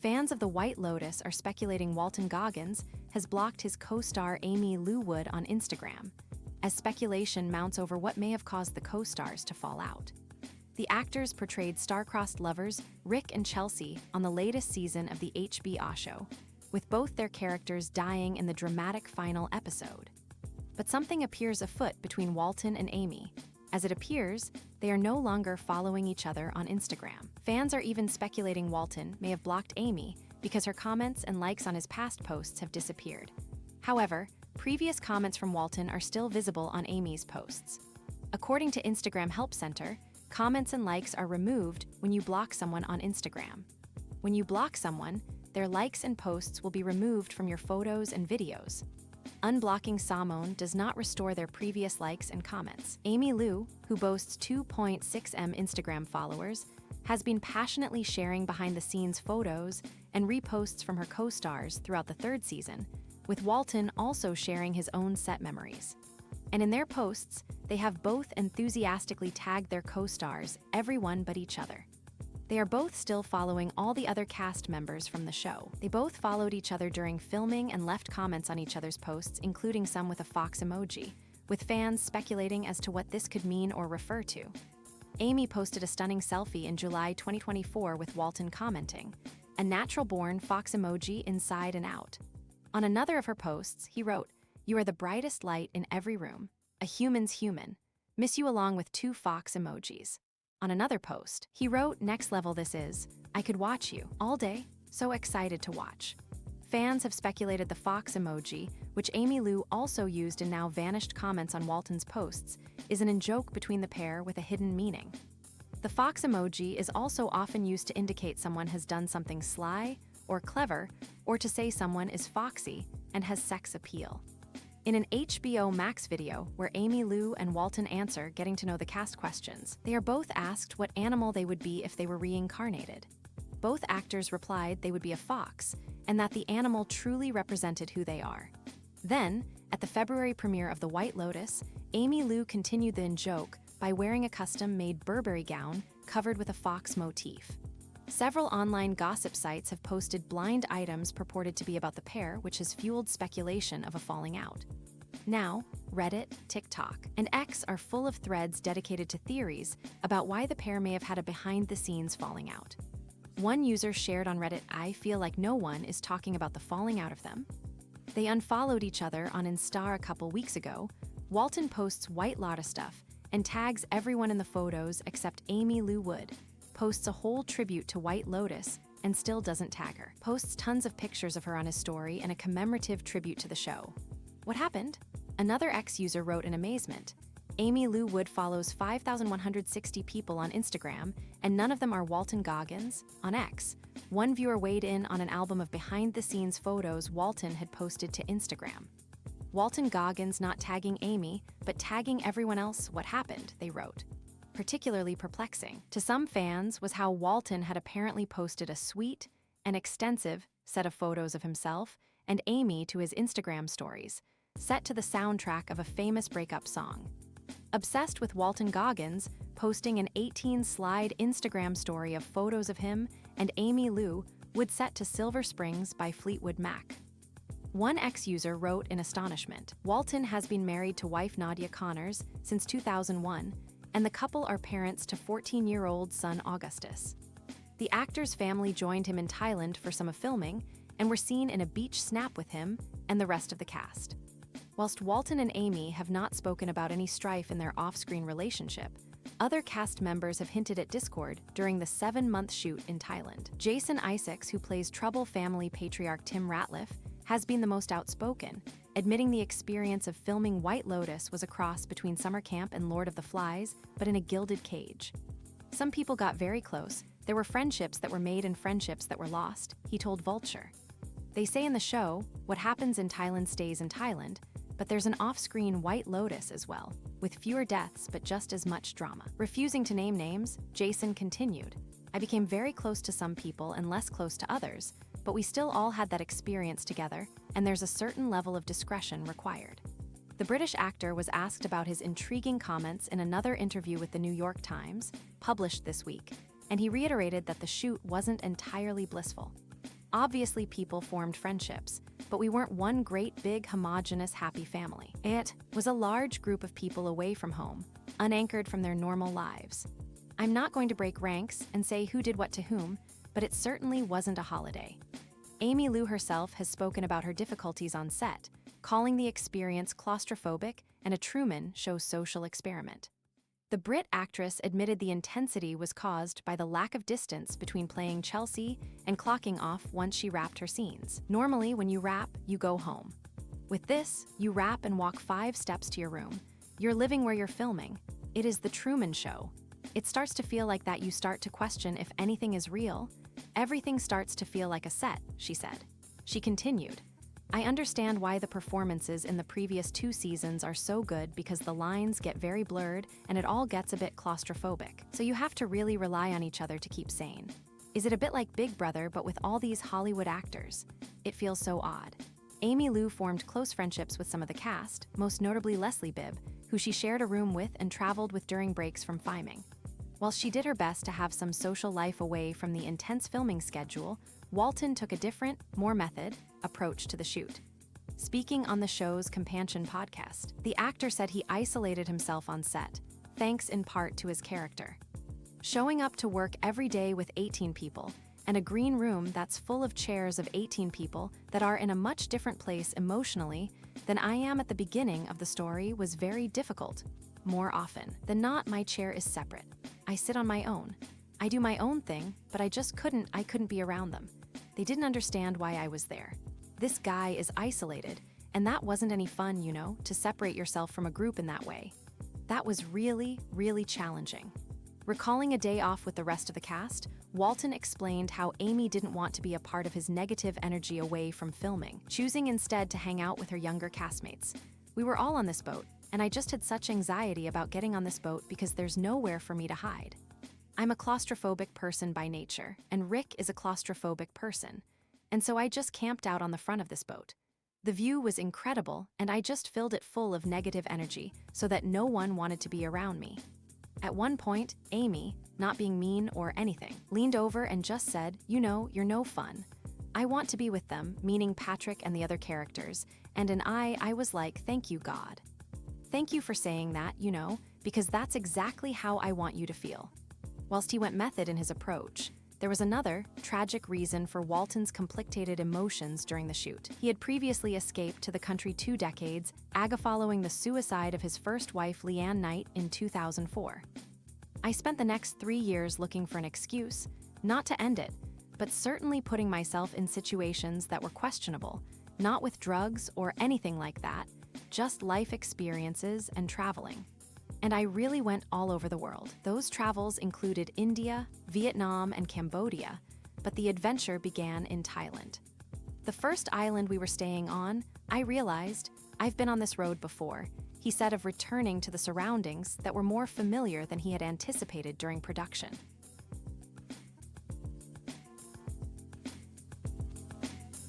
Fans of The White Lotus are speculating Walton Goggins has blocked his co-star Aimee Wood on Instagram, as speculation mounts over what may have caused the co-stars to fall out. The actors portrayed star-crossed lovers Rick and Chelsea on the latest season of the HBO show, with both their characters dying in the dramatic final episode. But something appears afoot between Walton and Aimee. As it appears, they are no longer following each other on Instagram. Fans are even speculating Walton may have blocked Aimee because her comments and likes on his past posts have disappeared. However, previous comments from Walton are still visible on Aimee's posts. According to Instagram Help Center, comments and likes are removed when you block someone on Instagram. When you block someone, their likes and posts will be removed from your photos and videos. Unblocking someone does not restore their previous likes and comments. Aimee, who boasts 2.6 million Instagram followers, has been passionately sharing behind-the-scenes photos and reposts from her co-stars throughout the third season, with Walton also sharing his own set memories. And in their posts, they have both enthusiastically tagged their co-stars, everyone but each other. They are both still following all the other cast members from the show. They both followed each other during filming and left comments on each other's posts, including some with a fox emoji, with fans speculating as to what this could mean or refer to. Aimee posted a stunning selfie in July 2024 with Walton commenting, "A natural-born fox emoji inside and out." On another of her posts, he wrote, "You are the brightest light in every room. A human's human. Miss you," along with 2 fox emojis. On another post, he wrote, "Next level this is. I could watch you all day. So excited to watch." Fans have speculated the fox emoji, which Aimee also used in now vanished comments on Walton's posts, is an in-joke between the pair with a hidden meaning. The fox emoji is also often used to indicate someone has done something sly or clever, or to say someone is foxy and has sex appeal. In an HBO Max video where Aimee and Walton answer getting to know the cast questions, they are both asked what animal they would be if they were reincarnated. Both actors replied they would be a fox, and that the animal truly represented who they are. Then, at the February premiere of The White Lotus, Aimee continued the in-joke by wearing a custom-made Burberry gown covered with a fox motif. Several online gossip sites have posted blind items purported to be about the pair, which has fueled speculation of a falling out. Now, Reddit, TikTok, and X are full of threads dedicated to theories about why the pair may have had a behind-the-scenes falling out. One user shared on Reddit, "I feel like no one is talking about the falling out of them." They unfollowed each other on Insta a couple weeks ago. Walton posts White Lotus stuff and tags everyone in the photos except Aimee Wood, posts a whole tribute to White Lotus and still doesn't tag her, posts tons of pictures of her on his story and a commemorative tribute to the show. What happened? Another X-user wrote in amazement, "Aimee Wood follows 5,160 people on Instagram, and none of them are Walton Goggins." On X, one viewer weighed in on an album of behind-the-scenes photos Walton had posted to Instagram. "Walton Goggins not tagging Aimee, but tagging everyone else, what happened?" they wrote. Particularly perplexing to some fans was how Walton had apparently posted a sweet and extensive set of photos of himself and Aimee to his Instagram stories, set to the soundtrack of a famous breakup song. Obsessed with Walton Goggins, posting an 18-slide Instagram story of photos of him and Aimee would set to Silver Springs by Fleetwood Mac. One ex-user wrote in astonishment, "Walton has been married to wife Nadia Connors since 2001, and the couple are parents to 14-year-old son Augustus." The actor's family joined him in Thailand for some of filming and were seen in a beach snap with him and the rest of the cast. Whilst Walton and Aimee have not spoken about any strife in their off-screen relationship, other cast members have hinted at discord during the 7-month shoot in Thailand. Jason Isaacs, who plays Trouble family patriarch Tim Ratliff, has been the most outspoken, admitting the experience of filming White Lotus was a cross between summer camp and Lord of the Flies, but in a gilded cage. "Some people got very close. There were friendships that were made and friendships that were lost," he told Vulture. They say in the show, what happens in Thailand stays in Thailand, but there's an off-screen White Lotus as well, with fewer deaths but just as much drama. Refusing to name names, Jason continued, "I became very close to some people and less close to others, but we still all had that experience together, and there's a certain level of discretion required." The British actor was asked about his intriguing comments in another interview with the New York Times, published this week, and he reiterated that the shoot wasn't entirely blissful. Obviously, people formed friendships, but we weren't one great big homogeneous happy family. It was a large group of people away from home, unanchored from their normal lives. I'm not going to break ranks and say who did what to whom, but it certainly wasn't a holiday. Aimee Lou herself has spoken about her difficulties on set, calling the experience claustrophobic and a Truman Show social experiment. The Brit actress admitted the intensity was caused by the lack of distance between playing Chelsea and clocking off once she wrapped her scenes. Normally, when you wrap, you go home. With this, you wrap and walk 5 steps to your room. You're living where you're filming. It is the Truman Show. It starts to feel like that. You start to question if anything is real. Everything starts to feel like a set, she said. She continued, I understand why the performances in the previous 2 seasons are so good because the lines get very blurred and it all gets a bit claustrophobic. So you have to really rely on each other to keep sane. Is it a bit like Big Brother but with all these Hollywood actors? It feels so odd. Aimee Lou formed close friendships with some of the cast, most notably Leslie Bibb, who she shared a room with and traveled with during breaks from filming. While she did her best to have some social life away from the intense filming schedule, Walton took a different, more method, approach to the shoot. Speaking on the show's Companion podcast, the actor said he isolated himself on set, thanks in part to his character. Showing up to work every day with 18 people, and a green room that's full of chairs of 18 people that are in a much different place emotionally than I am at the beginning of the story was very difficult. More often than not, my chair is separate. I sit on my own. I do my own thing, but I couldn't be around them. They didn't understand why I was there. This guy is isolated, and that wasn't any fun, to separate yourself from a group in that way. That was really, really challenging. Recalling a day off with the rest of the cast, Walton explained how Aimee didn't want to be a part of his negative energy away from filming, choosing instead to hang out with her younger castmates. We were all on this boat, and I just had such anxiety about getting on this boat because there's nowhere for me to hide. I'm a claustrophobic person by nature, and Rick is a claustrophobic person, and so I just camped out on the front of this boat. The view was incredible, and I just filled it full of negative energy so that no one wanted to be around me. At one point, Aimee, not being mean or anything, leaned over and just said, you're no fun. I want to be with them, meaning Patrick and the other characters, and I was like, thank you, God. Thank you for saying that, because that's exactly how I want you to feel. Whilst he went method in his approach, there was another, tragic reason for Walton's conflicted emotions during the shoot. He had previously escaped to the country 2 decades, following the suicide of his first wife Leanne Knight in 2004. I spent the next 3 years looking for an excuse, not to end it, but certainly putting myself in situations that were questionable, not with drugs or anything like that, just life experiences and traveling. And I really went all over the world. Those travels included India, Vietnam, and Cambodia, but the adventure began in Thailand. The first island we were staying on, I realized, I've been on this road before, he said of returning to the surroundings that were more familiar than he had anticipated during production.